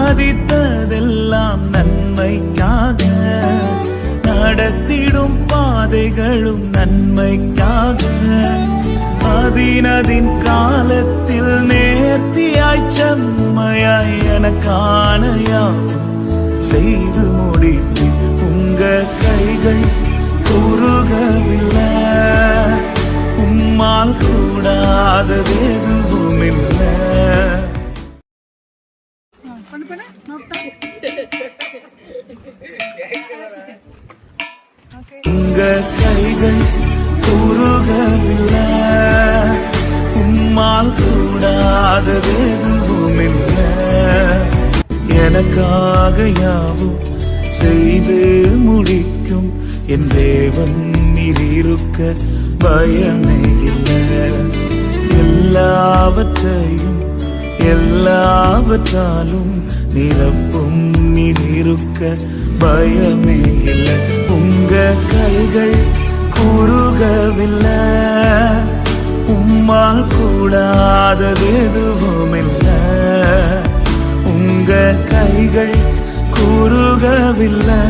சாதித்ததெல்லாம் நன்மைக்காக, நடத்திடும் பாதைகளும் நன்மைக்காக, அதினதின் காலத்தில் நேர்த்தியாய் செம்மையாய் எனக்கான யாவும் செய்து முடித்து உங்க கைகள் குறுகவில்லை. உம்மால் கூடாதது எதுவும் இல்லை. உங்க கைகள் குறுகவில்லை. உம்மால் கூடாதது எதுவும் இல்லை. எனக்காக யாவும் செய்து முடிக்கும் என் தேவன் நீர் இருக்க பயமே இல்லை. எல்லாவற்றையும் எல்லாவற்றாலும் நிரப்பும் நீர் இருக்க பயமே இல்லை. உங்க கைகள் குறுகவில்லை. உம்மால் கூடாதது எதுவும் இல்லை. உங்க கைகள் குறுகவில்லை.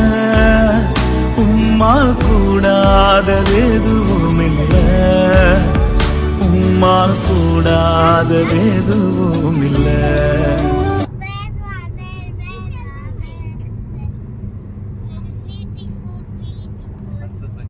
உம்மால் கூடாதது எதுவும் இல்லை. உம்மால் கூடாதது எதுவும் இல்லை.